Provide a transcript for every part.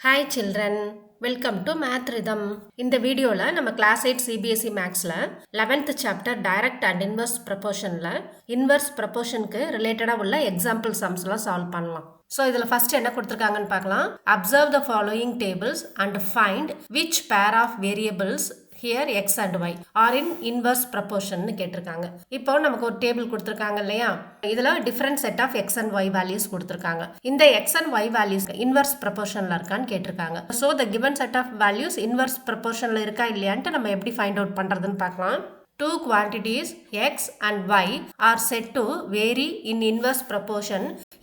Hi children, welcome to Math Rhythm. இந்த வீடியோல நம்ம கிளாஸ் 8 CBSE Maxல 11th chapter direct and inverse proportionல inverse proportionக்கு ரிலேட்டடா உள்ள example sumsலாம் solve பண்ணலாம். So இதுல first என்ன கொடுத்திருக்காங்கன்னு பார்க்கலாம். Observe the following tables and find which pair of variables here x and y are in inverse proportion னு கேட்டிருக்காங்க. இப்போ நமக்கு ஒரு டேபிள் கொடுத்திருக்காங்க இல்லையா, இதுல different set of x and y values கொடுத்திருக்காங்க. இந்த x and y values inverse proportionல இருக்கான்னு கேட்டிருக்காங்க. So the given set of values inverse proportionல இருக்கா இல்லையான்ட்டு நம்ம எப்படி find out பண்றதுன்னு பார்க்கலாம். Two quantities x and y are said to vary in inverse proportion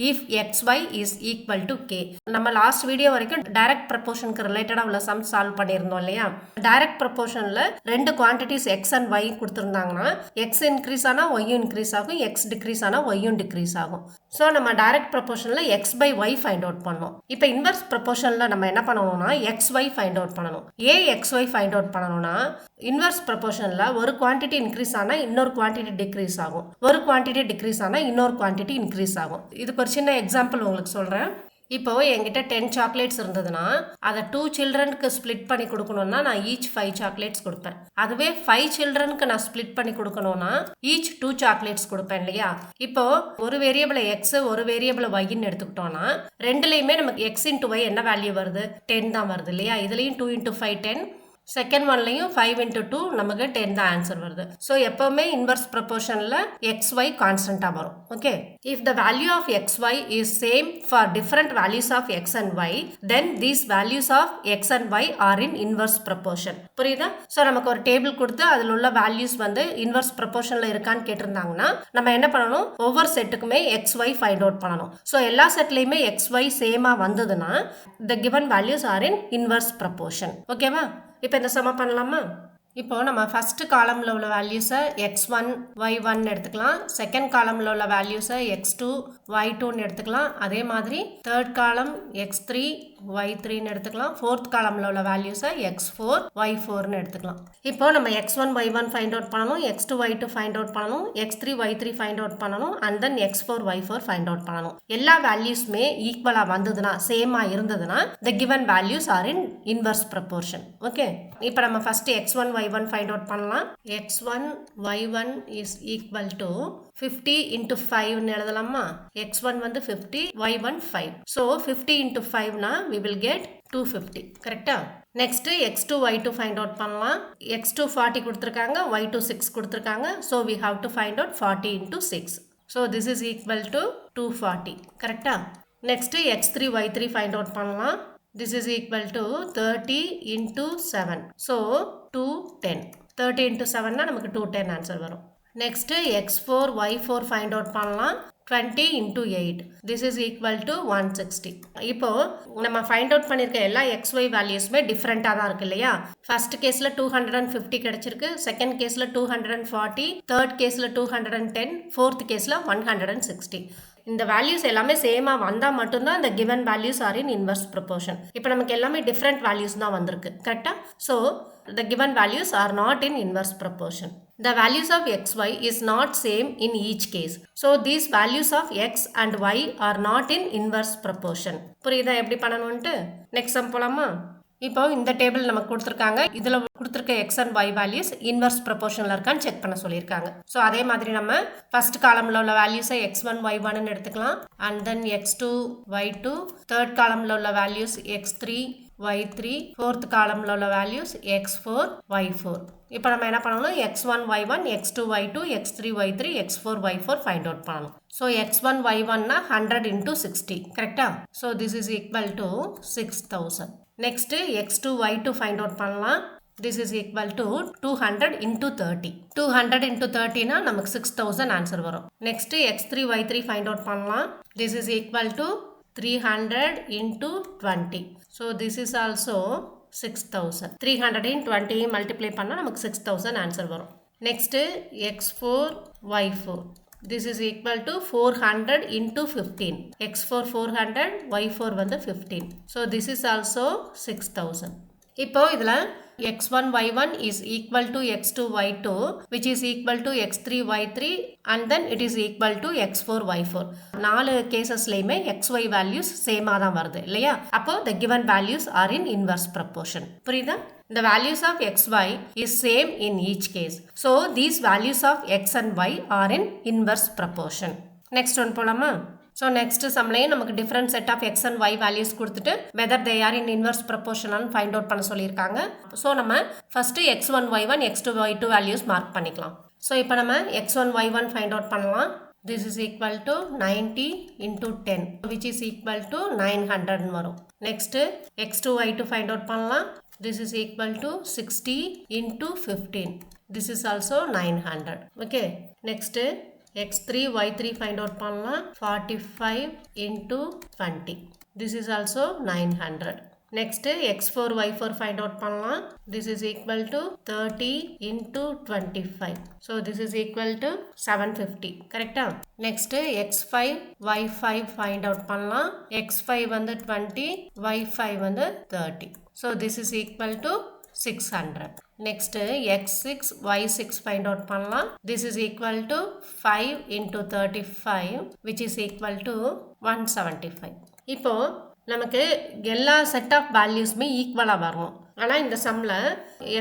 if xy is equal to k. நம்ம last video வரைக்கும் direct ப்ரொபோர்ஷனுக்கு ரிலேட்டடா உள்ள சம் சால்வ் பண்ணியிருந்தோம் இல்லையா. டைரக்ட் ப்ரொபோர்ஷன்ல ரெண்டு குவான்டிட்டிஸ் x and y கொடுத்திருந்தாங்கன்னா x இன்க்ரீஸ் ஆனா y இன்க்ரீஸ் ஆகும், x டிக்ரீஸ் ஆனா y டிக்ரீஸ் ஆகும். ஸோ நம்ம டைரக்ட் ப்ரொபோர்ஷன்ல x by y find out பண்ணோம். இப்போ இன்வெர்ஸ் ப்ரொபோர்ஷன்ல நம்ம என்ன பண்ணணும்னா xy ஃபைண்ட் அவுட் பண்ணணும். xy ஃபைண்ட் அவுட் பண்ணணும்னா இன்வெர்ஸ் ப்ரொபோர்ஷன்ல ஒரு குவான்டிட்டி இன்க்ரீஸ் ஆனா இன்னொரு குவான்டிட்டி டிக்ரீஸ் ஆகும், ஒரு குவான்டிட்டி டிக்ரீஸ் ஆனா இன்னொரு குவான்டிட்டி இன்க்ரீஸ் ஆகும். இதுக்கு ஒரு சின்ன எக்ஸாம்பிள் உங்களுக்கு சொல்றேன். இப்போ என்கிட்ட 10 சாக்லேட்ஸ் இருந்ததுன்னா அதை 2 சில்ட்ரனுக்கு ஸ்பிளிட் பண்ணி கொடுக்கணும்னா நான் ஈச் 5 சாக்லேட்ஸ் கொடுப்பேன். அதுவே 5 சில்ட்ரனுக்கு நான் ஸ்பிளிட் பண்ணி கொடுக்கணும்னா ஈச் 2 சாக்லேட்ஸ் கொடுப்பேன் இல்லையா. இப்போ ஒரு வேரியபிள் எக்ஸ் ஒரு வேரியபிள் ஒய்ன்னு எடுத்துக்கிட்டோம்னா ரெண்டுலையுமே நமக்கு எக்ஸ் இன்ட்டு ஒய் என்ன வேல்யூ வருது, 10 தான் வருது இல்லையா. இதுலையும் 2 × 5 10, செகண்ட் ஒன்லையும் 5 × 2 நமக்கு 10 தான் ஆன்சர் வருது. ஸோ எப்பவுமே இன்வெர்ஸ் ப்ரொபோர்ஷனில் xy கான்ஸ்டன்டாக வரும். Okay, if the value of xy is same for different values of x and y, then these values of x and y are in inverse proportion. புரியுதா? So நமக்கு ஒரு table கொடுத்து அதில் உள்ள values வந்து inverse ப்ரொபோர்ஷனில் இருக்கான்னு கேட்டிருந்தாங்கன்னா நம்ம என்ன பண்ணணும், ஒவ்வொரு செட்டுக்குமே xy ஃபைண்ட் அவுட் பண்ணணும். ஸோ எல்லா செட்லையுமே xy சேமாக வந்ததுன்னா the given values are in inverse proportion. ஓகேவா? இப்போ இந்த சம பண்ணலாமா? இப்போ நம்ம ஃபர்ஸ்ட் காலம்ல உள்ள வேல்யூஸை x1 y1 எடுத்துக்கலாம், செகண்ட் காலம்ல உள்ள வேல்யூஸை x2 y2 எடுத்துக்கலாம், அதே மாதிரி தேர்ட் காலம் x3 y3 எடுத்துக்கலாம், ஃபோர்த் காலம்ல உள்ள வேல்யூஸை x4 y4 எடுத்துக்கலாம். இப்போ நம்ம x1 y1 ஃபைண்ட் அவுட் பண்ணணும், x2 y2 ஃபைண்ட் அவுட் பண்ணணும், x3 y3 ஃபைண்ட் அவுட் பண்ணணும், and then x4 y4 find out பண்ணணும். எல்லா வேல்யூஸ்மே ஈக்குவலா வந்ததுன்னா, சேமா இருந்ததுன்னா the given values are in inverse proportion. Okay, இப்போ நம்ம first x1 y1 find out பண்ணலாம். x1 y1 is equal to 50 × 5 ன்னு எழுதலாமா. x1 வந்து 50, y1 5. So 50 × 5 னா we will get 250. கரெக்ட்டா? Next x2 y2 find out பண்ணலாம். x2 40 கொடுத்திருக்காங்க, y2 6 கொடுத்திருக்காங்க. So we have to find out 40 × 6. So this is equal to 240. கரெக்ட்டா? Next x3 y3 find out பண்ணலாம். This is equal to 30 × 7. So 210. 30 × 7 னா நமக்கு 210 answer வரும். Next x4 y4 find out பண்ணலாம். 20 × 8. This is equal to 160. இப்போ நம்ம find out பண்ணிருக்க எல்லா xy வேல்யூஸ்மே டிஃபரெண்டா தான் இருக்கு இல்லையா. ஃபர்ஸ்ட் கேஸ்ல 250 கிடைச்சிருக்கு, செகண்ட் கேஸ்ல 240, தேர்ட் கேஸ்ல 210, ஃபோர்த் கேஸ்ல 160. இந்த வேல்யூஸ் எல்லாமே சேமா வந்தா மட்டும்தான் இந்த given values are in inverse proportion. இப்போ நமக்கு எல்லாமே டிஃபரெண்ட் வேல்யூஸ் தான் வந்திருக்கு. கரெக்டா? So the given values are not in inverse proportion. The values of xy is not same in each case. So these values of x and y are not in inverse proportion. புரியுதா எப்படி பண்ணணும்ட்டு? Next sum போலாமா? இப்போ இந்த table நமக்கு கொடுத்துருக்காங்க, இதுல கொடுத்துருக்க x and y values inverse ப்ரொபோர்ஷன்ல இருக்கான்னு செக் பண்ண சொல்லியிருக்காங்க. ஸோ அதே மாதிரி நம்ம ஃபர்ஸ்ட் காலம்ல உள்ள வேல்யூஸை x1 y1 எடுத்துக்கலாம், and then x2 y2, third காலம்ல உள்ள வேல்யூஸ் x3 y3, ஃபோர்த் காலம்ல உள்ள வேல்யூஸ் x4 y4. இப்போ நம்ம என்ன பண்ணணும், x1 y1, x2 y2, x3 y3, x4 y4 find out பண்ணணும். ஸோ x1 y1 னா 100 × 60. கரெக்டா? So this is equal to 6000. Next x2 y2 find out பண்ணலாம். This is equal to 200 × 30. 200 × 30 னா நமக்கு 6000 ஆன்சர் வரும். Next x3 y3 find out பண்ணலாம். This is equal to 300 × 20. So this is also 6000. 300 × 20 multiply பண்ணா நமக்கு 6000 answer வரும். Next x4 y4. This is equal to 400 × 15. x4 400, y4 வந்து 15. So this is also 6000. இப்போ இதுல x1 y1 is equal to x2 y2 which is equal to x3 y3 and then it is equal to x4 y4. நாலு கேசஸ்லயுமே xy values சேமா தான் வருது இல்லையா? அப்போ the given values are in inverse proportion. புரியுதா? The values of xy is same in each case. So these values of x and y are in inverse proportion. Next one போலாமா? So next சம்லையும் நமக்கு different set of x and y values கொடுத்துட்டு whether they are in inverse proportion and find out பண்ண சொல்லியிருக்காங்க. So நம்ம first x1 y1 x2 y2 values mark பண்ணிக்கலாம். So இப்போ நம்ம x1 y1 find out பண்ணலாம். This is equal to 90 into 10 which is equal to 900 வரும். Next x2 y2 find out பண்ணலாம். This is equal to 60 into 15. This is also 900. Okay. Next x3 y3 find out பண்ணலாம். 45 into 20. This is also 900. Next x4 y4 find out பண்ணலாம். This is equal to 30 into 25. So this is equal to 750. Correct? Next x5 y5 find out பண்ணலாம். x5 வந்து 20, y5 வந்து 30. So this is equal to 600. Next x6 y6 find out பண்ணலாம். This is equal to 5 into 35 which is equal to 175. இப்போ நமக்கு எல்லா set of வேல்யூஸ்மே ஈக்குவலாக வரணும். ஆனால் இந்த சம்மில்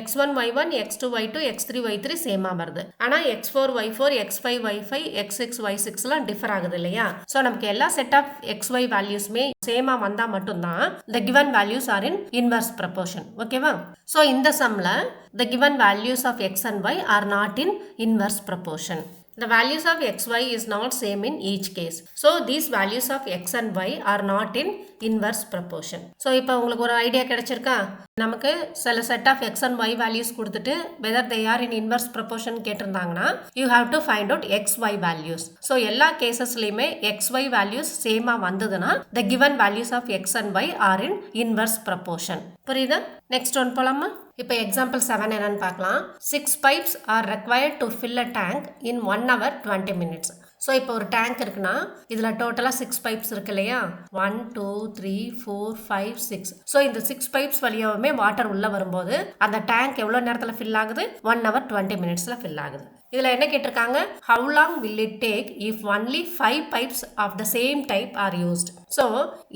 x1 y1 x2 y2 x3 y3 சேமாக வருது. ஆனால் x4 y4 x5 y5 x6 y6லாம் differ ஆகுது இல்லையா? ஸோ நமக்கு எல்லா செட் ஆஃப் xy வேல்யூஸ்மே சேமாக வந்தால் மட்டும்தான் the given values are in inverse proportion. ஓகேவா? ஸோ இந்த சம்மில் the given values of x and y are not in inverse proportion. The values of xy is not same in each case. So these values of x and y are not in inverse proportion. So இப்போ உங்களுக்கு ஒரு idea கிடைச்சிருக்கா? நமக்கு சில set of x and y values கொடுத்துட்டு whether they are in inverse proportion கேட்டிருந்தாங்கன்னா you have to find out xy values. So எல்லா கேசஸ்லையுமே xy values சேமாக வந்ததுன்னா the given values of x and y are in inverse proportion. புரியுதா? Next one போலாமா? இப்போ example 7 என்னன்னு பார்க்கலாம். 6 pipes are required to fill a tank in 1 hour 20 minutes. So இப்போ ஒரு டேங்க் இருக்குன்னா இதில் டோட்டலாக 6 பைப்ஸ் இருக்கு இல்லையா? 1 2 3 4 5 6. ஸோ இந்த 6 பைப்ஸ் வழியாகவுமே வாட்டர் உள்ளே வரும்போது அந்த டேங்க் எவ்வளோ நேரத்தில் ஃபில் ஆகுது? 1 hour 20 minutesல ஃபில் ஆகுது. இதில் என்ன கேட்டிருக்காங்க? How long will it take if only 5 pipes of the same type are used? So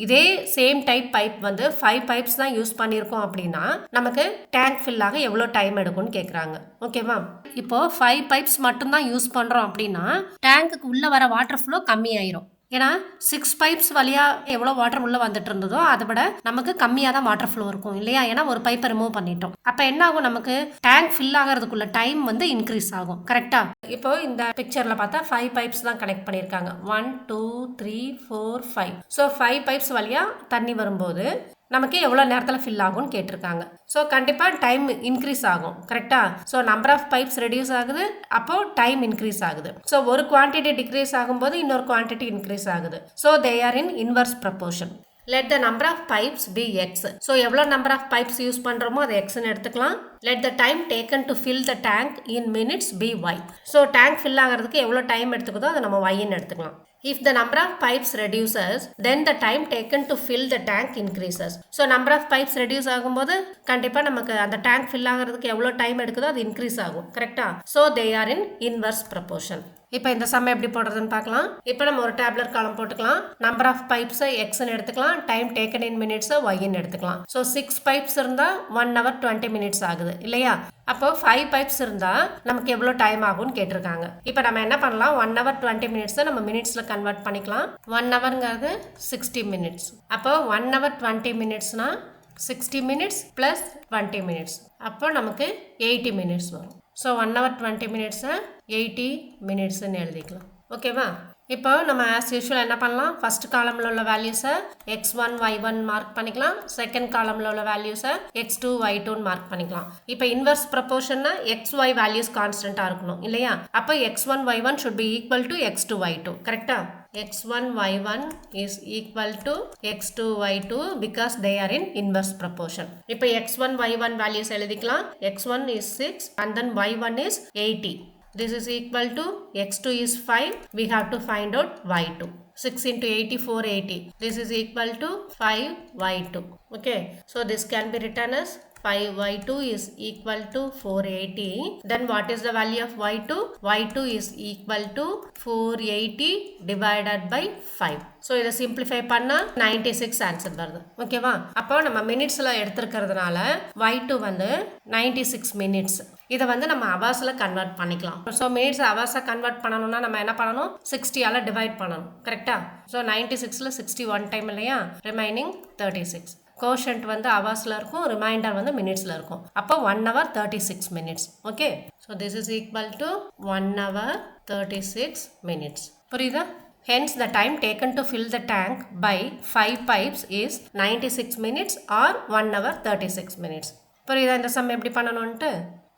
இதே சேம் டைப் பைப் வந்து 5 pipes தான் யூஸ் பண்ணியிருக்கோம் அப்படின்னா நமக்கு டேங்க் ஃபில் ஆக எவ்வளோ டைம் எடுக்கும்னு கேட்குறாங்க. ஓகேவா? இப்போ 5 pipes மட்டும்தான் யூஸ் பண்ணுறோம் அப்படின்னா டேங்க்குக்கு உள்ளே வர வாட்டர் ஃப்ளோ கம்மியாயிரும். ஏன்னா 6 பைப்ஸ் வழியாக எவ்வளோ வாட்டர் உள்ளே வந்துட்டு இருந்ததோ அதை விட நமக்கு கம்மியாக தான் வாட்டர் ஃப்ளோ இருக்கும் இல்லையா? ஏன்னா ஒரு பைப்பை ரிமூவ் பண்ணிட்டோம். அப்போ என்ன ஆகும்? நமக்கு டேங்க் ஃபில் ஆகிறதுக்குள்ள டைம் வந்து இன்க்ரீஸ் ஆகும். கரெக்டா? இப்போ இந்த பிக்சரில் பார்த்தா 5 பைப்ஸ் தான் கனெக்ட் பண்ணியிருக்காங்க. 1 2 3 4 5. ஸோ 5 பைப்ஸ் வழியாக தண்ணி வரும்போது நமக்கு எவ்வளோ நேரத்தில் ஃபில் ஆகும்னு கேட்டிருக்காங்க. ஸோ கண்டிப்பாக டைம் இன்க்ரீஸ் ஆகும். கரெக்டா? So number of pipes reduce ஆகுது, அப்போ டைம் இன்க்ரீஸ் ஆகுது. ஸோ ஒரு குவான்டிட்டி டிக்ரீஸ் ஆகும்போது இன்னொரு குவான்டிட்டி இன்க்ரீஸ் ஆகுது. So they are in inverse proportion. Let the number of pipes be x. So எவ்வளோ number of pipes யூஸ் பண்ணுறோமோ அதை xன்னு எடுத்துக்கலாம். Let the time taken to fill the tank in minutes be y. So tank fill ஆகிறதுக்கு எவ்வளோ time எடுத்துக்குதோ அதை நம்ம yன்னு எடுத்துக்கலாம். If the number of pipes reduces, then the time taken to fill the tank increases. So number of pipes reduce ஆகும்போது கண்டிப்பாக நமக்கு அந்த tank fill ஆகிறதுக்கு எவ்வளோ டைம் எடுக்குதோ அது இன்க்ரீஸ் ஆகும். கரெக்டா? So they are in inverse proportion. இப்போ இந்த சம் எப்படி போடுறதுன்னு பார்க்கலாம். இப்போ நம்ம ஒரு டேப்லர் காலம் போட்டுக்கலாம். நம்பர் ஆஃப் பைப்ஸை எக்ஸ்ன்னு எடுத்துக்கலாம். டைம் டேக்கன் இன் மினிட்ஸை ஒய்ன்னு எடுத்துக்கலாம். ஸோ 6 பைப்ஸ் இருந்தால் 1 hour 20 minutes ஆகுது இல்லையா? அப்போ 5 பைப்ஸ் இருந்தால் நமக்கு எவ்வளோ டைம் ஆகும்னு கேட்டிருக்காங்க. இப்போ நம்ம என்ன பண்ணலாம்? 1 hour 20 minutesை நம்ம மினிட்ஸில் கன்வெர்ட் பண்ணிக்கலாம். 1 hourங்கிறது 60 minutes. அப்போ 1 hour 20 minutesனா 60 minutes plus 20 minutes. அப்போ நமக்கு 80 minutes வரும். ஸோ 1 hour 20 minutesை 80 minutesன்னு எழுதிக்கலாம். ஓகேவா? இப்போ நம்ம ஆஸ் யூஷுவல் என்ன பண்ணலாம்? ஃபர்ஸ்ட் காலமில் உள்ள வேல்யூஸை x1 y1 மார்க் பண்ணிக்கலாம். செகண்ட் காலமில் உள்ள வேல்யூஸை x2 y2 மார்க் பண்ணிக்கலாம். இப்போ இன்வர்ஸ் ப்ரப்போர்ஷன்னா xy வேல்யூஸ் கான்ஸ்டண்ட்டாக இருக்கணும் இல்லையா? அப்போ x1 y1 should be equal to x2 y2. கரெக்டா? x1 y1 is equal to x2 y2 because they are in inverse proportion. இப்போ x1 y1 values எழுதிக்கலாம். x1 is 6 and then y1 is 80. This is equal to x2 is 5. We have to find out y2. 6 into 80 480. This is equal to 5 y2. Okay. So this can be written as 5y2 is equal to 480. Then what is the value of y2? y2 is equal to 480 divided by 5. So இதை simplify பண்ணா 96 answer வருது. ஓகேவா? அப்போ நம்ம மினிட்ஸ்ல எடுத்துக்கிறதுனால y2 வந்து 96 minutes. இதை வந்து நம்ம ஹவர்ஸ்ல கன்வெர்ட் பண்ணிக்கலாம். ஸோ மினிட்ஸ் ஹவர்ஸை கன்வெர்ட் பண்ணணும்னா நம்ம என்ன பண்ணணும்? 60ஆல டிவைட் பண்ணணும். கரெக்டா? ஸோ 96ல 60 ஒன் டைம் இல்லையா? ரிமைனிங் 36. கோஷன்ட் வந்து ஹவர்ஸ்ல இருக்கும், ரிமைண்டர் வந்து மினிட்ஸ்ல இருக்கும். அப்போ 1 hour 36 minutes. Okay, so this is equal to 1 hour 36 minutes. புரியுதா? Hence the time taken to fill the tank by 5 pipes is 96 minutes or 1 hour 36 minutes. புரியுதா இந்த சம் எப்படி பண்ணணும்ட்டு?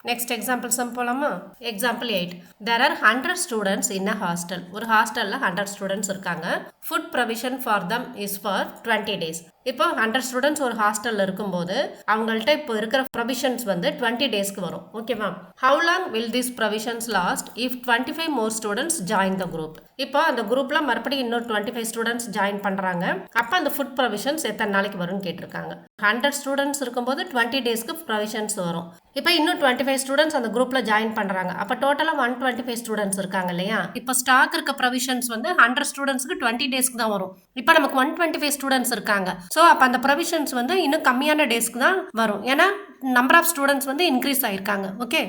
Next example sum போலாமா? Example 8. There are 100 students in a hostel. ஒரு ஹாஸ்டல்ல 100 students இருக்காங்க. Food provision for them is for 20 days. இப்போ 100 students ஒரு ஹாஸ்டல்ல இருக்கும்போது அவங்கள்ட்ட இப்போ இருக்கிற ப்ரொவிஷன்ஸ் வந்து 20 டேஸ்க்கு வரும். ஓகேவா? How long will these provisions last if 25 more students join the group? இப்போ அந்த குரூப்ல மறுபடியும் இன்னொரு 25 ஸ்டூடெண்ட்ஸ் ஜாயின் பண்றாங்க. அப்போ அந்த ஃபுட் ப்ரொவிஷன்ஸ் எத்தனை நாளைக்கு வரும்னு கேட்டிருக்காங்க. 100 ஸ்டூடெண்ட்ஸ் இருக்கும்போது 20 டேஸ்க்கு ப்ரொவிஷன்ஸ் வரும். இப்போ இன்னும் 25 ஸ்டூடெண்ட்ஸ் அந்த குரூப்ல ஜாயின் பண்றாங்க. அப்போ டோட்டலா 125 ஸ்டூடெண்ட்ஸ் இருக்காங்க இல்லையா? இப்போ ஸ்டாக் இருக்க ப்ரொவிஷன்ஸ் வந்து 100 ஸ்டூடெண்ட்ஸ்க்கு 20 டேஸ்க்கு தான் வரும். இப்போ நமக்கு 125 ஸ்டூடெண்ட்ஸ் இருக்காங்க. ஸோ அப்போ அந்த ப்ரொவிஷன்ஸ் வந்து இன்னும் கம்மியான டேஸ்க்கு தான் வரும். ஏன்னா நம்பர் ஆஃப் ஸ்டூடெண்ட்ஸ் வந்து இன்க்ரீஸ் ஆயிருக்காங்க. ஓகே,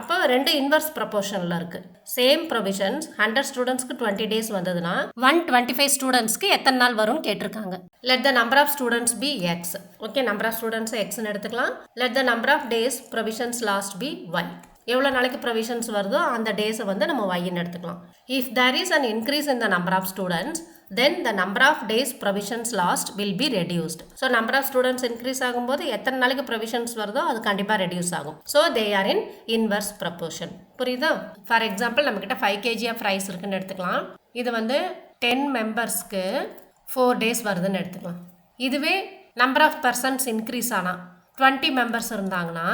அப்போ ரெண்டு இன்வர்ஸ் ப்ரொபோர்ஷனில் இருக்கு. சேம் ப்ரொவிஷன்ஸ் 100 ஸ்டூடெண்ட்ஸ்க்கு 20 டேஸ் வந்ததுன்னா 125 ஸ்டூடெண்ட்ஸ்க்கு எத்தனை நாள் வரும்னு கேட்டிருக்காங்க. Let the number of students be x. Okay, number of students எக்ஸ்ன்னு எடுத்துக்கலாம். Let the number of days provisions last be y. எவ்வளோ நாளைக்கு ப்ரொவிஷன்ஸ் வருதோ அந்த டேஸை வந்து நம்ம ஒய்ன்னு எடுத்துக்கலாம். If there is an increase in the number of students then the number of days provisions lost will be reduced. So number of students increase ஆகும்போது எத்தனை நாளைக்கு provisions வருதோ அது கண்டிப்பாக reduce ஆகும். So they are in inverse proportion. புரியுதா? For example நம்மக்கிட்ட 5 kg of rice இருக்குன்னு எடுத்துக்கலாம். இது வந்து 10 மெம்பர்ஸ்க்கு 4 days வருதுன்னு எடுத்துக்கலாம். இதுவே number of persons increase ஆனால் 20 மெம்பர்ஸ் இருந்தாங்கன்னா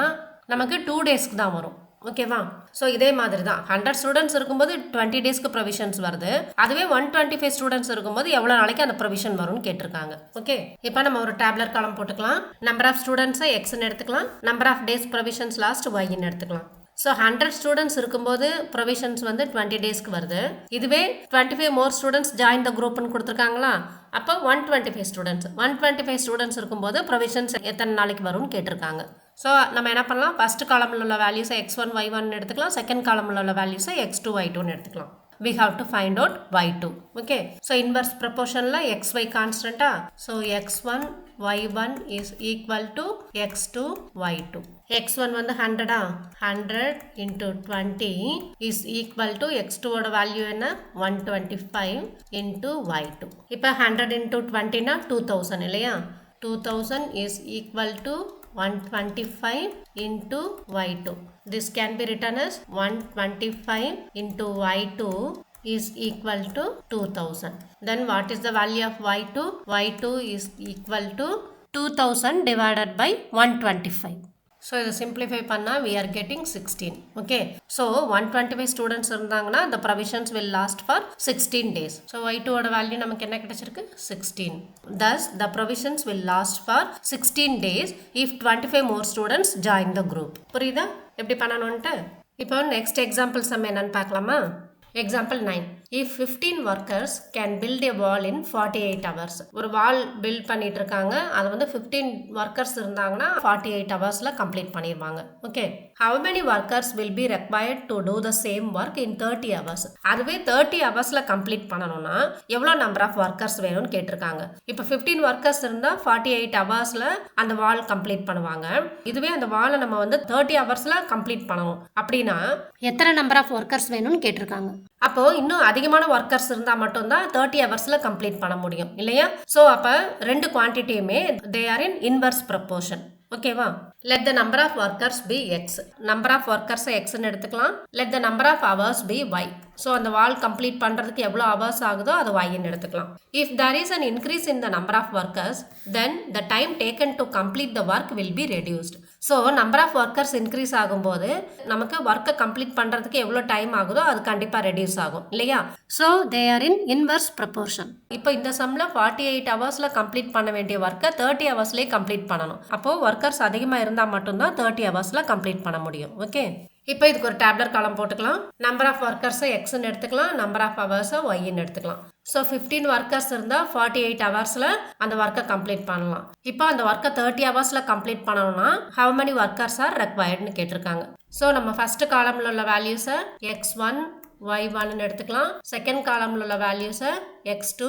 நமக்கு 2 டேஸ்க்கு தான் வரும். ஓகேவா? ஸோ இதே மாதிரி தான் 100 ஸ்டூடெண்ட்ஸ் இருக்கும்போது 20 டேஸ்க்கு ப்ரொவிஷன்ஸ் வருது. அதுவே 125 ஸ்டூடெண்ட்ஸ் இருக்கும்போது எவ்வளோ நாளைக்கு அந்த ப்ரொவிஷன் வரும்னு கேட்டிருக்காங்க. ஓகே, இப்போ நம்ம ஒரு டேப்லர் காலம் போட்டுக்கலாம். நம்பர் ஆஃப் ஸ்டூடெண்ட்ஸை எக்ஸ்ன்னு எடுத்துக்கலாம். Number of days provisions last ஒய்ன்னு எடுத்துக்கலாம். ஸோ 100 ஸ்டூடெண்ட்ஸ் இருக்கும்போது ப்ரொவிஷன்ஸ் வந்து 20 டேஸ்க்கு வருது. இதுவே 25 மோர் ஸ்டூடெண்ட்ஸ் ஜாயின் த குரூப்னு கொடுத்துருக்காங்களா? அப்போ 125 ஸ்டூடெண்ட்ஸ் இருக்கும்போது ப்ரொவிஷன்ஸ் எத்தனை நாளைக்கு வரும்னு கேட்டிருக்காங்க. ஸோ நம்ம என்ன பண்ணலாம்? ஃபர்ஸ்ட் காலமில் உள்ள வேல்யூஸை x1 y1 எடுத்துக்கலாம். செகண்ட் காலமில் உள்ள வேல்யூஸை x2 y2 எடுத்துக்கலாம். We have to find out y2. Okay, so inverse proportion la xy constant. So x1 y1 is equal to x2 y2. x1 வந்து 100 into 20 is equal to x2 ஓட value என்ன? 125 into y2. இப்போ 100 into 20 னா 2000 இல்லையா? 2000 is equal to 125 into y2. This can be written as 125 into y2 is equal to 2000. Then what is the value of y2? y2 is equal to 2000 divided by 125. So இதை simplify பண்ணா we are getting 16. Okay, so 125 students இருந்தாங்கன்னா the provisions will last for 16 days. So y2 ஓட value நமக்கு என்ன கிடைச்சிருக்கு? 16. Thus the provisions will last for 16 days if 25 more students join the group. புரியுதா எப்படி பண்ணணும்ட்டு? இப்போ next example sum என்னன்னு பார்க்கலாமா? Example 9. If 15 workers can build a wall in 48 hours. ஒரு வால் பில்ட் பண்ணிட்டு இருக்காங்க. அது வந்து 15 workers இருந்தாங்கன்னா 48 ஹவர்ஸ்ல கம்ப்ளீட் பண்ணிடுவாங்க. Okay, how many workers will be required to do the same work in 30 hours? அதுவே 30 ஹவர்ஸ்ல கம்ப்ளீட் பண்ணணும்னா எவ்வளோ நம்பர் ஆஃப் ஒர்க்கர்ஸ் வேணும்னு கேட்டிருக்காங்க. இப்போ 15 workers இருந்தா 48 ஹவர்ஸ்ல அந்த வால் கம்ப்ளீட் பண்ணுவாங்க. இதுவே அந்த வாலை நம்ம வந்து 30 ஹவர்ஸ்ல கம்ப்ளீட் பண்ணணும் அப்படின்னா எத்தனை நம்பர் ஆஃப் ஒர்க்கர்ஸ் வேணும்னு கேட்டிருக்காங்க. அப்போ இன்னும் அதிகமான ஒர்க்கர்ஸ் இருந்தா மட்டும்தான் 30 ஹவர்ஸ்ல கம்ப்ளீட் பண்ண முடியும் இல்லையா? ஸோ அப்போ ரெண்டு குவான்டிட்டியுமே they are in inverse proportion. ஓகேவா? let the number of workers be x. number of workers xன்னு எடுத்துக்கலாம். let the number of hours be y. So அந்த வால் கம்ப்ளீட் பண்ணுறதுக்கு எவ்வளோ ஹவர்ஸ் ஆகுதோ அது yன்னு எடுத்துக்கலாம். if there is an increase in the number of workers then the time taken to complete the work will be reduced. So number of workers increase ஆகும்போது நமக்கு ஒர்க்கை complete பண்ணுறதுக்கு எவ்வளோ டைம் ஆகுதோ அது கண்டிப்பாக ரெடியூஸ் ஆகும் இல்லையா? So they are in inverse proportion. இப்போ இந்த சம்மில் 48 ஹவர்ஸில் கம்ப்ளீட் பண்ண வேண்டிய ஒர்க்கை 30 ஹவர்ஸ்லேயே கம்ப்ளீட் பண்ணணும். அப்போது ஒர்க்கர்ஸ் அதிகமாக இருந்தால் மட்டும்தான் 30 ஹவர்ஸில் கம்ப்ளீட் பண்ண முடியும். ஓகே, இப்போ இதுக்கு ஒரு டேப்லர் காலம் போட்டுக்கலாம். நம்பர் ஆஃப் ஒர்க்கர்ஸை எக்ஸ்ன்னு எடுத்துக்கலாம், நம்பர் ஆஃப் ஹவர்ஸை ஒய்ன்னு எடுத்துக்கலாம். ஸோ 15 ஒர்க்கர்ஸ் இருந்தால் 48 ஹவர்ஸில் அந்த ஒர்க்கை கம்ப்ளீட் பண்ணலாம். இப்போ அந்த ஒர்க்கை 30 ஹவர்ஸில் கம்ப்ளீட் பண்ணணும்னா ஹவு மெனி ஒர்க்கர்ஸ் ஆர் ரெக்வயர்டுன்னு கேட்டிருக்காங்க. ஸோ நம்ம ஃபர்ஸ்ட் காலமில் உள்ள வேல்யூஸை x1 y1ன்னு எடுத்துக்கலாம். செகண்ட் காலமில் உள்ள வேல்யூஸை x2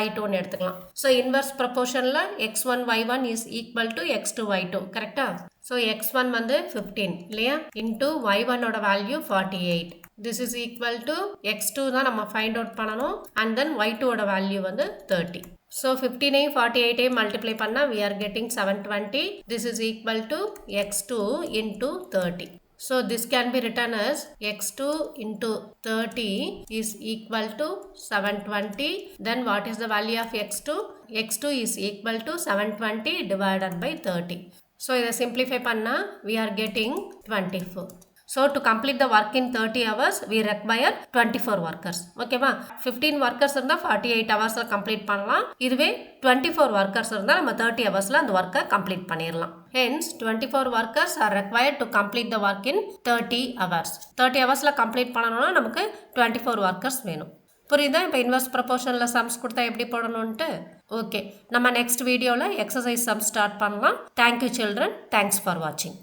y2ன்னு எடுத்துக்கலாம். ஸோ இன்வர்ஸ் ப்ரொபோர்ஷனில் x1 y1 is equal to x2 y2 கரெக்டா? ஸோ x1 வந்து 15 இல்லையா, இன்டூ y1ஓட value 48. This is equal to x2 தான் நம்ம ஃபைண்ட் அவுட் பண்ணணும், அண்ட் தென் y2ஓட வேல்யூ வந்து 30. ஸோ 15ஐயும் 48ஐயும் மல்டிப்ளை பண்ணால் we are getting 720. This is equal to x2 into 30. So this can be written as x2 into 30 is equal to 720. Then what is the value of x2? x2 is equal to 720 divided by 30. So இதை simplify பண்ணா we are getting 24. So to complete the work in 30 hours, we require 24 workers. ஓகேவா? 15 workers இருந்தால் 48 ஹவர்ஸில் complete பண்ணலாம். இதுவே 24 workers இருந்தால் நம்ம 30 ஹவர்ஸில் அந்த ஒர்க்கை கம்ப்ளீட் பண்ணிடலாம். Hence 24 workers are required to complete the work in 30 hours. 30 ஹவர்ஸில் கம்ப்ளீட் பண்ணணும்னா நமக்கு 24 workers வேணும். புரியுதா? இப்போ இன்வர்ஸ் ப்ரொபோர்ஷனில் சம்ஸ் கொடுத்தா எப்படி போடணும்ன்ட்டு. ஓகே, நம்ம நெக்ஸ்ட் வீடியோவில் எக்ஸசைஸ் சம் ஸ்டார்ட் பண்ணலாம். Thank you children. தேங்க்ஸ் ஃபார் வாட்சிங்.